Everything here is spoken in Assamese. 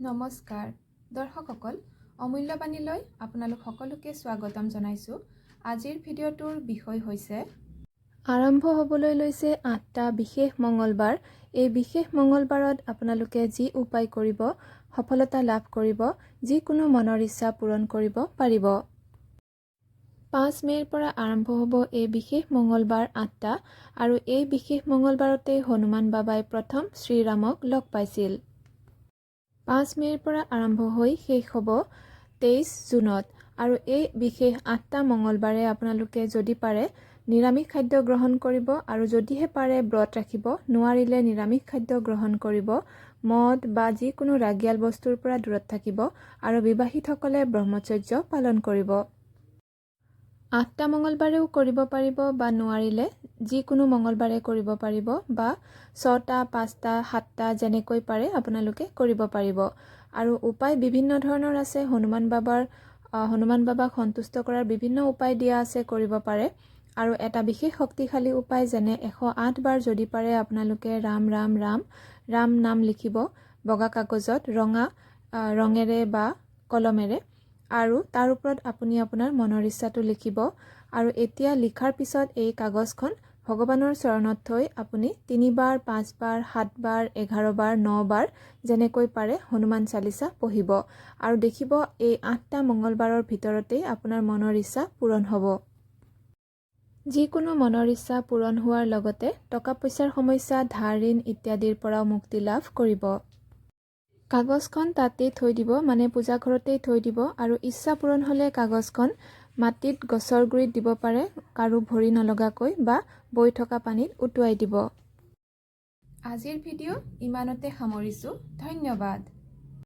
নমস্কাৰ দৰ্শকসকল অমূল্যবাণীলৈ আপোনালোক সকলোকে স্বাগতম জনাইছোঁ। আজিৰ ভিডিঅ'টোৰ বিষয় হৈছে আৰম্ভ হ'বলৈ লৈছে ৮টা বিশেষ মঙ্গলবাৰ। এই বিশেষ মঙ্গলবাৰত আপোনালোকে যি উপায় কৰিব সফলতা লাভ কৰিব, যিকোনো মনৰ ইচ্ছা পূৰণ কৰিব পাৰিব। ৫ মে'ৰ পৰা আৰম্ভ হ'ব এই বিশেষ মঙ্গলবাৰ ৮টা আৰু এই বিশেষ মঙ্গলবাৰতে হনুমান বাবাই প্ৰথম শ্ৰীৰামক লগ পাইছিল। ৫ মে'ৰ পৰা আৰম্ভ হৈ শেষ হ'ব ২৩ জুনত আৰু এই বিশেষ ৮টা মঙ্গলবাৰে আপোনালোকে যদি পাৰে নিৰামিষ খাদ্য গ্ৰহণ কৰিব আৰু যদিহে পাৰে ব্ৰত ৰাখিব, নোৱাৰিলে নিৰামিষ খাদ্য গ্ৰহণ কৰিব, মদ বা যিকোনো ৰাগিয়াল বস্তুৰ পৰা দূৰত থাকিব আৰু বিবাহিতসকলে ব্ৰহ্মচৰ্য পালন কৰিব। ৮টা মঙ্গলবাৰেও কৰিব পাৰিব বা নোৱাৰিলে যিকোনো মঙ্গলবাৰে কৰিব পাৰিব বা ৬টা ৫টা ৭টা যেনেকৈ পাৰে আপোনালোকে কৰিব পাৰিব। আৰু উপায় বিভিন্ন ধৰণৰ আছে। হনুমান বাবাক সন্তুষ্ট কৰাৰ বিভিন্ন উপায় দিয়া আছে, কৰিব পাৰে। আৰু এটা বিশেষ শক্তিশালী উপায় যেনে ১০৮ বাৰ যদি পাৰে আপোনালোকে ৰাম ৰাম ৰাম ৰাম নাম লিখিব বগা কাগজত ৰঙেৰে বা কলমেৰে, আৰু তাৰ ওপৰত আপুনি আপোনাৰ মনৰ ইচ্ছাটো লিখিব। আৰু এতিয়া লিখাৰ পিছত এই কাগজখন ভগৱানৰ চৰণত থৈ আপুনি ৩ বাৰ ৫ বাৰ ৭ বাৰ ১১ বাৰ ৯ বাৰ যেনেকৈ পাৰে হনুমান চালিচা পঢ়িব আৰু দেখিব এই ৮টা মঙ্গলবাৰৰ ভিতৰতেই আপোনাৰ মনৰ ইচ্ছা পূৰণ হ'ব। যিকোনো মনৰ ইচ্ছা পূৰণ হোৱাৰ লগতে টকা পইচাৰ সমস্যা, ধাৰ ঋণ ইত্যাদিৰ পৰাও মুক্তি লাভ কৰিব। কাগজখন তাতেই থৈ দিব, মানে পূজা ঘৰতেই থৈ দিব আৰু ইচ্ছা পূৰণ হ'লে কাগজখন মাটিত গছৰ গুৰিত দিব পাৰে, কাৰো ভৰি নলগাকৈ বা বৈ থকা পানীত উটুৱাই দিব। আজিৰ ভিডিঅ' ইমানতে সামৰিছোঁ। ধন্যবাদ।